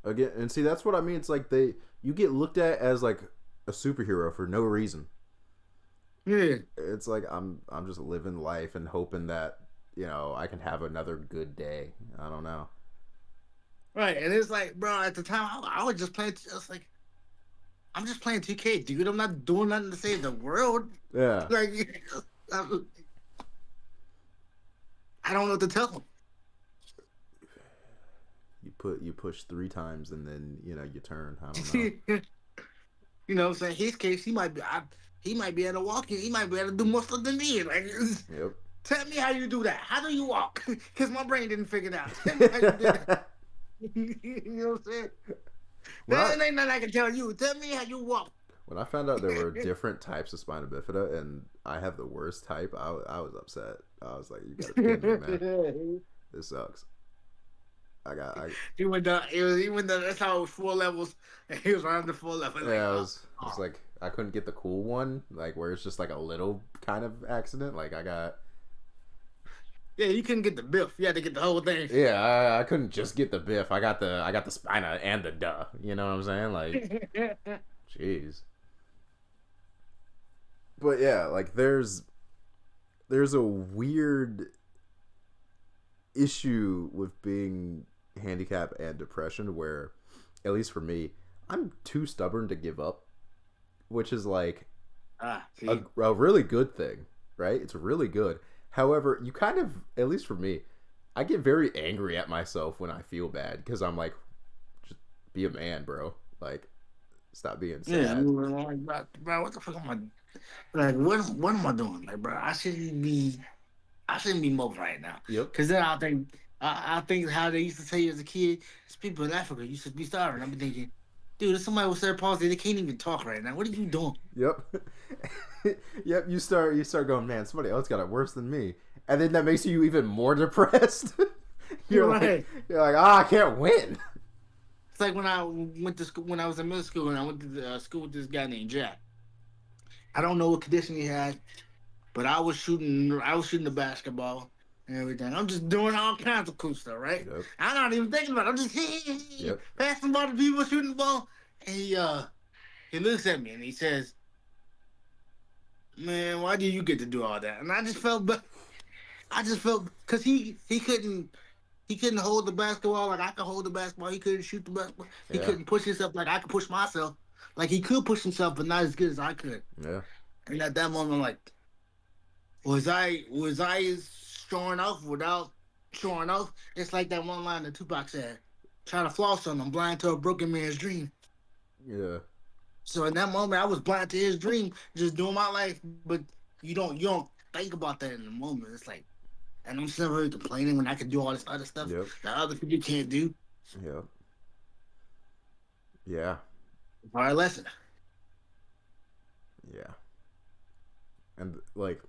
Again, and see that's what I mean. It's like you get looked at as like a superhero for no reason. Yeah. It's like I'm just living life and hoping that I can have another good day. I don't know. Right. And it's like, bro, at the time I was just playing. It's like I'm just playing 2K, dude. I'm not doing nothing to save the world. Yeah, Like I don't know what to tell him. you push 3 times and then you turn. I don't know. You know what I'm saying? His case, he might be able to walk. He might be able to do more stuff than me. Like, Yep. tell me how you do that. How do you walk? Because my brain didn't figure it out. Tell me how you did that. You know what I'm saying? when I There ain't nothing I can tell you. Tell me how you walk. when I found out there were different types of spina bifida and I have the worst type, I was upset. I was like, you gotta be kidding me, man. This sucks. I He went down. That's how it was 4 levels, and he was around the 4 level. Like, yeah, I was oh. like, I couldn't get the cool one, like where it's just like a little kind of accident. Like I got Yeah, you couldn't get the biff. You had to get the whole thing. yeah, I couldn't just get the biff. I got the spina and the duh. You know what I'm saying? Like, jeez. But yeah, like there's a weird issue with being handicapped and depression where, at least for me, I'm too stubborn to give up, which is like See, a really good thing, right? It's really good. However, you kind of, at least for me, I get very angry at myself when I feel bad because I'm like, just be a man, bro. Like, stop being yeah, sad. like, bro, what the fuck am I like? What am I doing? Like, bro, I shouldn't be moping right now. Yep. Cause then I think how they used to tell you as a kid, it's people in Africa used to be starving. I'm thinking, dude, if somebody with cerebral palsy, they can't even talk right now. What are you doing? Yep. Yep. You start going, man. Somebody else got it worse than me, and then that makes you even more depressed. You're you're like, right. you're like, ah, I can't win. It's like when I went to school when I was in middle school and I went to the, school with this guy named Jack. I don't know what condition he had, but I was shooting the basketball and everything. I'm just doing all kinds of cool stuff, right? Yep. I'm not even thinking about it. I'm just Yep. passing the ball to people, shooting the ball. And he looks at me and he says, "Man, why do you get to do all that?" And I just felt because he couldn't hold the basketball like I could hold the basketball. He couldn't shoot the basketball. He Yeah. couldn't push himself like I could push myself. Like he could push himself, but not as good as I could. Yeah. And at that moment, I'm like, was I showing off without showing off? It's like that one line that Tupac said, "Try to floss on, I'm blind to a broken man's dream." Yeah. So in that moment, I was blind to his dream, just doing my life. But you don't think about that in the moment. It's like, and I'm still really complaining when I can do all this other stuff Yep. that other people can't do. Yep. Yeah. All right, lesson. Yeah. And like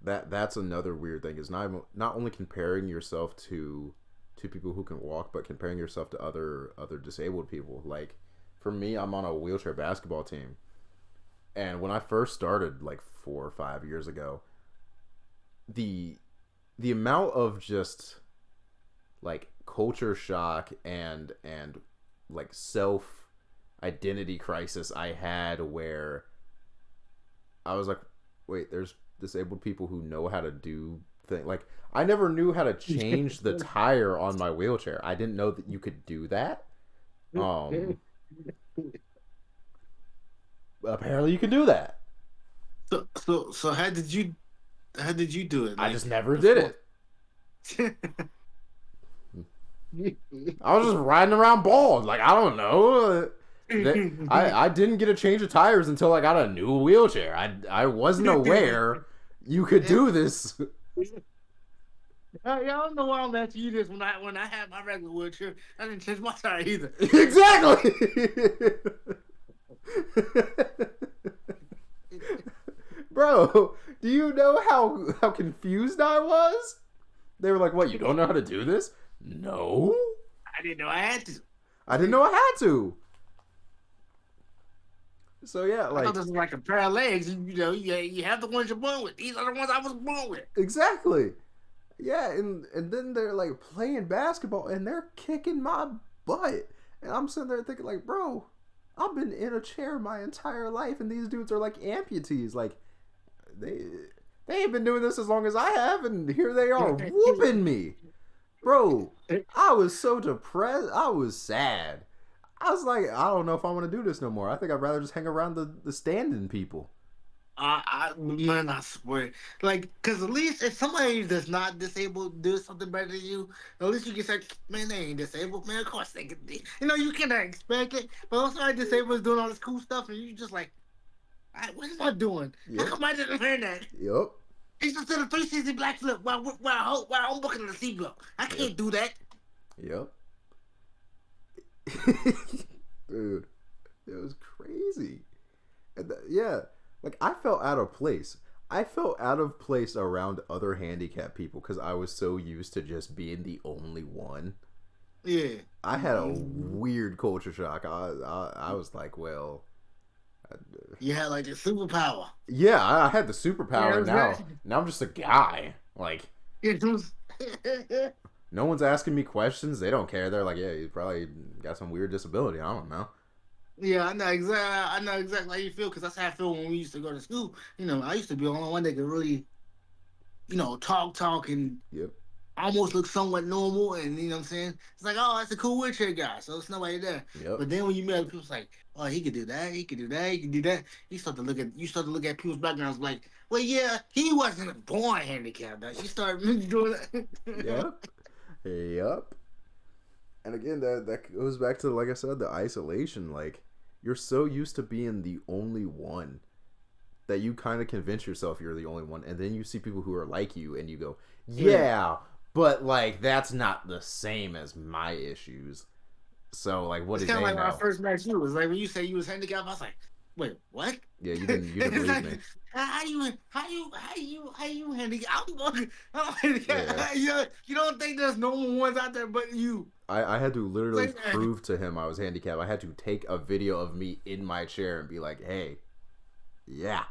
that's another weird thing is not only comparing yourself to people who can walk, but comparing yourself to other disabled people. Like for me, I'm on a wheelchair basketball team, and when I first started like 4 or 5 years ago, the the amount of just like culture shock and like self identity crisis I had where I was like, wait, there's disabled people who know how to do things. Like, I never knew how to change the tire on my wheelchair. I didn't know that you could do that. Um, apparently you can do that. So how did you do it? I Like just never did before? it. I was just riding around bald. Like, I don't know. I didn't get a change of tires until I got a new wheelchair. I wasn't aware you could do this. I don't know why I'm asking you this when I had my regular wheelchair. I didn't change my tire either. Exactly. Bro, do you know how confused I was? They were like, "What? You don't know how to do this?" No, I didn't know I had to. I didn't know I had to. So yeah, I thought like this was like a pair of legs. You have the ones you're born with. These are the ones I was born with. exactly. Yeah, and then they're like playing basketball and they're kicking my butt, and I'm sitting there thinking like, bro, I've been in a chair my entire life, and these dudes are like amputees. Like they they ain't been doing this as long as I have, and here they are whooping me, bro. I was so depressed. I was sad. I was like, I don't know if I want to do this no more. I think I'd rather just hang around the standing people. Man, I swear. Like, because at least if somebody that's not disabled do something better than you, at least you can say, man, they ain't disabled. Man, of course they can be. You cannot expect it. But when somebody disabled is doing all this cool stuff, and you just like, what am I doing? How Yep. come I didn't learn that? Yep. It's just a 360 black flip while I'm booking the seatbelt. I Yep. can't do that. Yep. Dude, it was crazy. And yeah, like I felt out of place. I felt out of place around other handicapped people because I was so used to just being the only one. Yeah. I had a weird culture shock. I was like, well, You had like a superpower. yeah, I had the Yeah, superpower, it and was now I'm just a guy. Like it was no one's asking me questions. They don't care. They're like, yeah, you probably got some weird disability. I don't know. Yeah, I know exactly how you feel because that's how I feel when we used to go to school. I used to be the only one that could really, talk and Yep. almost look somewhat normal. And you know what I'm saying? It's like, oh, that's a cool wheelchair guy. So it's nobody there. Yep. But then when you meet other people, it's like, oh, he could do that. He could do that. He could do that. You start to look at people's backgrounds like, well, yeah, he wasn't born handicapped. Like, you start doing that. Yep. Yep. And again, that goes back to, like I said, the isolation. Like you're so used to being the only one that you kind of convince yourself you're the only one, and then you see people who are like you, and you go, yeah, but like that's not the same as my issues. So like, what It's did kind of they like when I know? first met you. It's like when you say you was handicapped, I was like, wait, what? Yeah, you didn't It's believe like, me. how you handicapped? I'm Yeah, handicapped. You don't think there's normal ones out there but you? I had to literally Say that. prove to him I was handicapped. I had to take a video of me in my chair and be like, hey, yeah,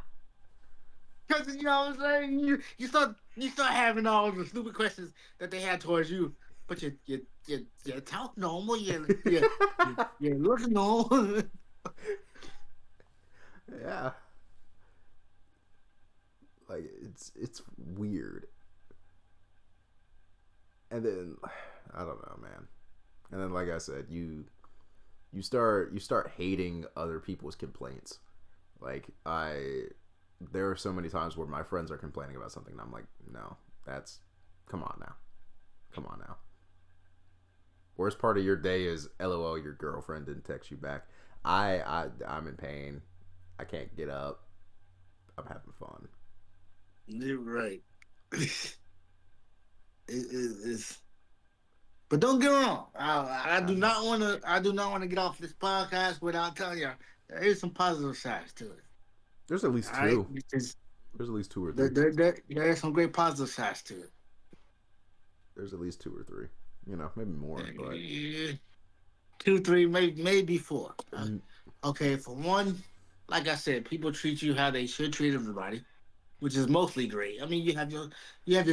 Because you know what I'm saying? You start having all the stupid questions that they had towards you, but you talk normal, you look normal. yeah. Like it's weird. And then I don't know, man. And then like I said, you start hating other people's complaints. Like there are so many times where my friends are complaining about something and I'm like, no, that's come on now. Come on now. Worst part of your day is LOL your girlfriend didn't text you back. I'm in pain. I can't get up. I'm having fun. You're right. It's, but don't get me wrong. I I do know. not want to. I do not want to get off this podcast without telling you there is some positive sides to it. There's at least All right, two. because There's at least two or there, three. there, there, there are some great positive sides to There's at least two or three. You know, maybe more, but it. Two, three, maybe four. mm, Okay, for one, like I said, people treat you how they should treat everybody, which is mostly great. I mean, you have your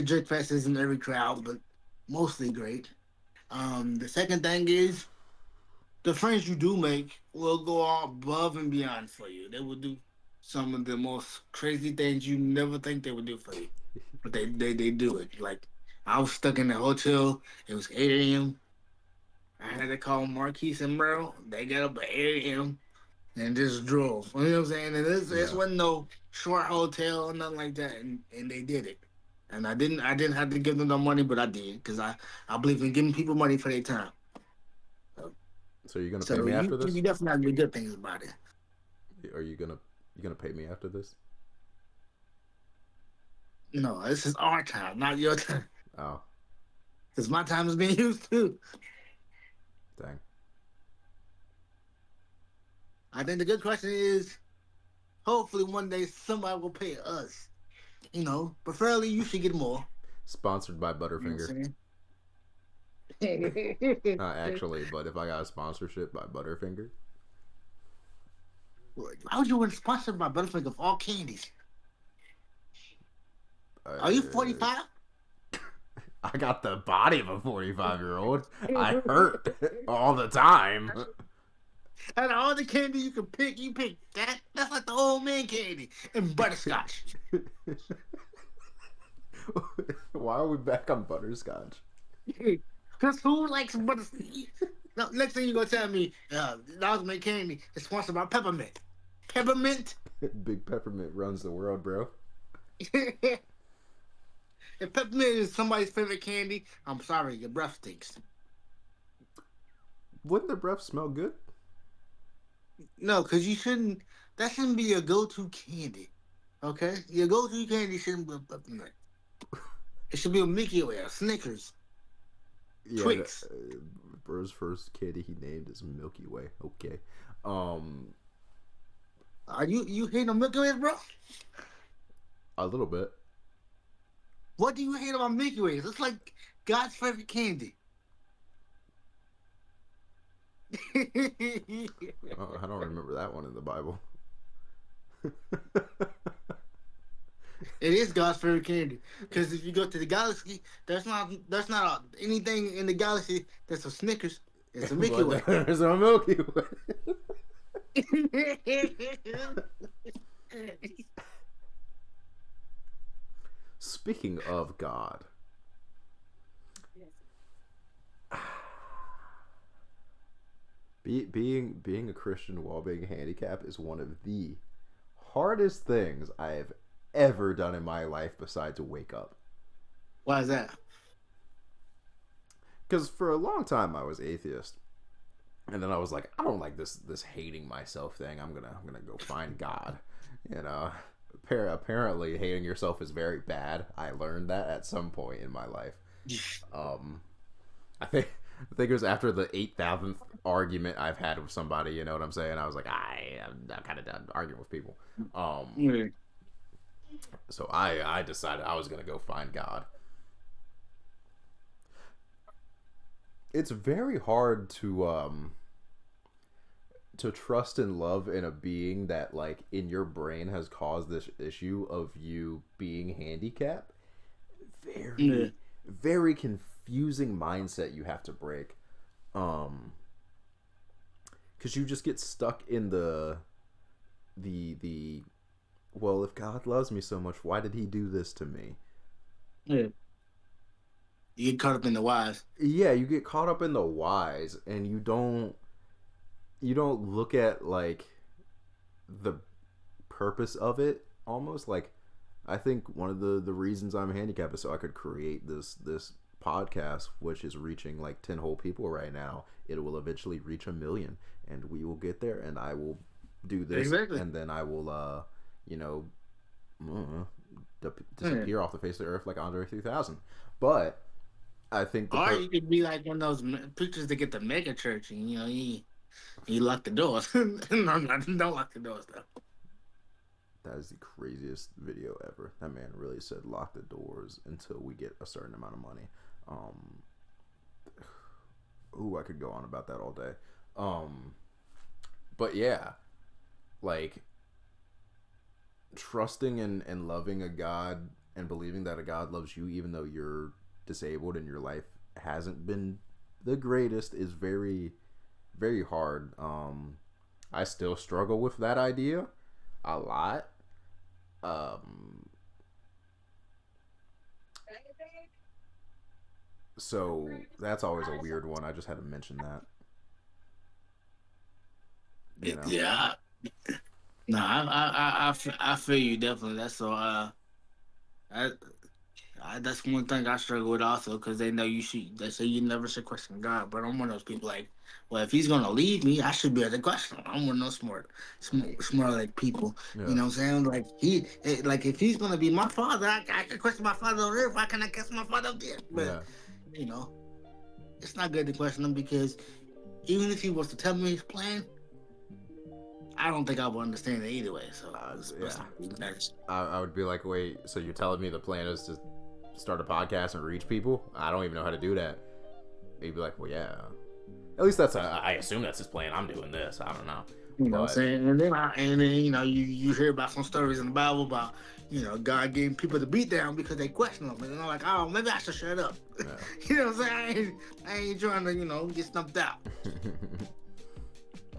jerk fests in every crowd, but mostly great. The second thing is the friends you do make will go all above and beyond for you. They will do some of the most crazy things you never think they would do for you, but they do it. Like I was stuck in the hotel. It was 8 a.m. I had to call Marquise and Merle. They got up at 8 a.m. and just drove. You know what I'm saying? And this yeah. wasn't no short hotel or nothing like that. And they did it. And I didn't have to give them no money, but I did because I believe in giving people money for their time. So, So you're gonna pay so me you after you this? definitely have your good things about it. Are you gonna pay me after this? No, this is our time, not your time. Oh, Because my time is being used too. dang. I think the good question is hopefully one day somebody will pay us. Preferably you should get more. Sponsored by You know Butterfinger. what I'm saying? Actually, but if I got a sponsorship by Butterfinger, Why would you want to sponsor my Butterfinger of all candies? Are you uh, 45? I got the body of a 45-year-old. I hurt all the time. Out of all the candy you can pick, you pick that. That's like the old man candy and butterscotch. Why are we back on butterscotch? Because who likes butterscotch? No, next thing you gonna tell me, the ultimate candy is sponsored by peppermint. Peppermint. Big Peppermint runs the world, bro. If peppermint is somebody's favorite candy, I'm sorry, your breath stinks. Wouldn't the breath smell good? No, because you shouldn't. That shouldn't be your go-to candy. Okay, your go-to candy shouldn't be peppermint. It should be a Mickey Way, a Snickers, Yeah, Twix. Burr's first candy he named is Milky Way. Okay. Um, Are you hate on Milky Ways, bro? a little bit. What do you hate about Milky Ways? It's like God's favorite candy. It I don't remember that one in the Bible. is God's favorite candy. Because if you go to the galaxy, there's not anything in the galaxy that's a Snickers. It's a Milky But Way. there's no Milky Way. Speaking of God, being a Christian while being handicapped is one of the hardest things I have ever done in my life besides wake up. Why is that? Because for a long time I was atheist, and then I was like, I don't like this hating myself thing. I'm gonna go find God. You know, apparently hating yourself is very bad. I learned that at some point in my life. Um, I think I think it was after the 8,000th argument I've had with somebody. You know what I'm saying? I was like, I'm kind of done arguing with people. Yeah. So I decided I was gonna go find God. It's very hard to trust and love in a being that like in your brain has caused this issue of you being handicapped. Yeah. Very confusing mindset you have to break. Um because you just get stuck in the well, if God loves me so much, why did he do this to me? Yeah. You get caught up in the whys. Yeah, you get caught up in the whys and you don't look at like the purpose of it almost like I think one of the reasons I'm handicapped is so I could create this podcast which is reaching like 10 whole people right now. It will eventually reach 1 million and we will get there and I will do this Exactly. and then I will you know Yeah. disappear off the face of the earth like Andre 3000. But I think Or you could be like one of those preachers that get the mega church, and you lock the doors. No, no, don't lock the doors though. that is the craziest video ever. That man really said lock the doors until we get a certain amount of money. Um, ooh, I could go on about that all day. Um, but yeah, like trusting and loving a God and believing that a God loves you even though you're disabled and your life hasn't been the greatest is very, very hard. I still struggle with that idea a lot. Um, so that's always a weird one. I just had to mention that. You know. Yeah. No, I feel you definitely. That's so. I, that's one thing I struggle with also because they know you should. They say you never should question God, but I'm one of those people like, well, if He's gonna lead me, I should be able to question Him. I'm one of those smart like people. You Yeah. know what I'm saying? Like like if He's gonna be my Father, I can question my Father on earth. Why can't I question my Father up there? But Yeah. you know, it's not good to question Him because even if He was to tell me His plan, I don't think I would understand it either way. So let's Yeah. not be nice. I would be like, wait, so you're telling me the plan is to start a podcast and reach people? I don't even know how to do that. He'd be like, well, yeah. At least I assume that's his plan. I'm doing this. I don't know. You know what I'm But, saying? And then you hear about some stories in the Bible about, God gave people the beat down because they question him. And they're like, oh, maybe I should shut up. yeah. You know what I'm saying? I ain't trying to, get stumped out.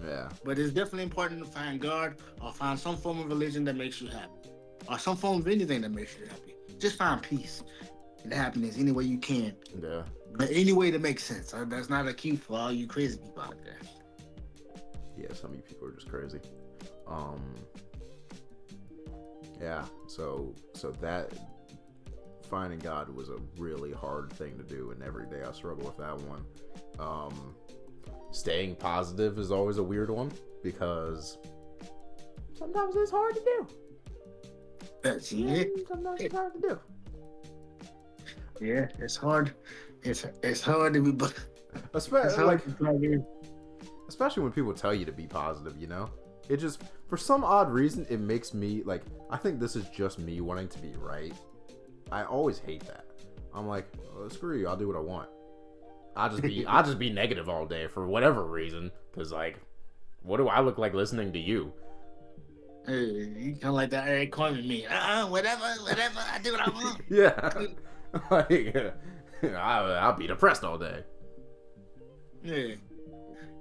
Yeah. But it's definitely important to find God or find some form of religion that makes you happy. Or some form of anything that makes you happy. Just find peace and happiness any way you can. Yeah. But any way that makes sense. That's not a cue for all you crazy people out there. Yeah, some of you people are just crazy. Yeah, so that finding God was a really hard thing to do, and every day I struggle with that one. Staying positive is always a weird one because sometimes it's hard to do. That's it. Sometimes it's hard to do. Yeah, it's hard. It's hard to be, but it's Especially hard to try to. especially when people tell you to be positive. It just for some odd reason it makes me like I think this is just me wanting to be right. I always hate that. I'm like, oh, screw you. I'll do what I want. I'll just be negative all day for whatever reason. Cause like, what do I look like listening to you? Hey, you kind of like that Eric Coleman me. Whatever. I do what I want. Yeah, like I'll be depressed all day. Yeah,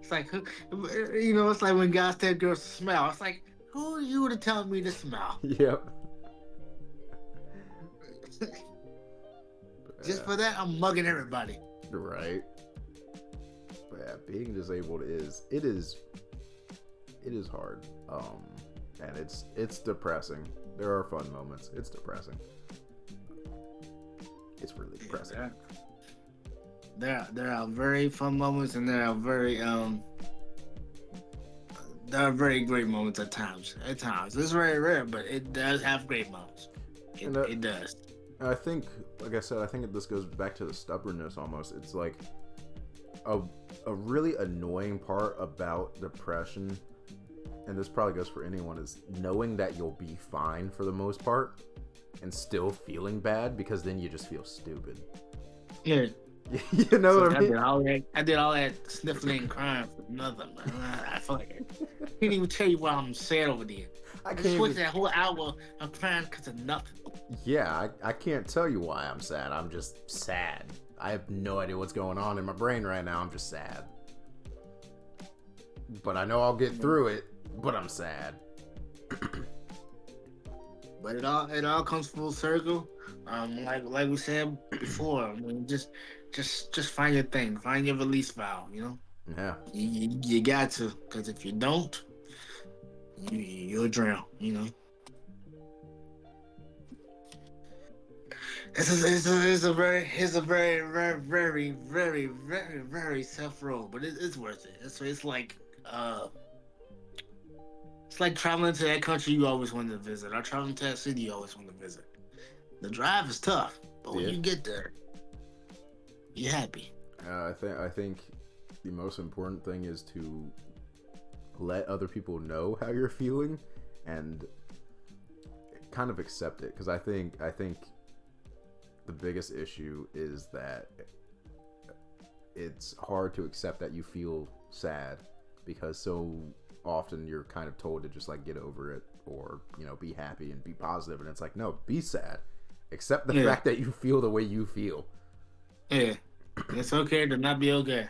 it's like it's like when guys tell girls to smile. It's like, who are you to tell me to smile? Yep. Just for that, I'm mugging everybody. Right. But yeah, being disabled is hard. And it's depressing. There are fun moments. It's depressing. It's really depressing. Yeah, there are very fun moments, and there are very great moments at times. It's very rare, but it does have great moments. It does. And I think, like I said, I think this goes back to the stubbornness almost. It's like a a really annoying part about depression, and this probably goes for anyone, is knowing that you'll be fine for the most part and still feeling bad, because then you just feel stupid. Yeah. You know So what I I mean? did all that. I did all that sniffling and crying for nothing, man. I feel like I can't even tell you why I'm sad over there. I I can't just even. wasted that whole hour of crying because of nothing. Yeah, I can't tell you why I'm sad. I'm just sad. I have no idea what's going on in my brain right now. I'm just sad. But I know I'll get through it, but I'm sad. But it all comes full circle. Like we said before, I mean, just find your thing, find your release valve. Yeah. You got to, because if you don't, you'll drown. It's a very tough road, but it's worth it. It's like traveling to that country you always wanted to visit, or traveling to that city you always wanted to visit. The drive is tough, but when Yeah. you get there, you're happy. I think the most important thing is to let other people know how you're feeling and kind of accept it, because I think the biggest issue is that it's hard to accept that you feel sad, because so often you're kind of told to just like get over it, or be happy and be positive, and it's like, no, be sad, accept the Yeah, fact that you feel the way you feel. yeah. It's okay to not be okay.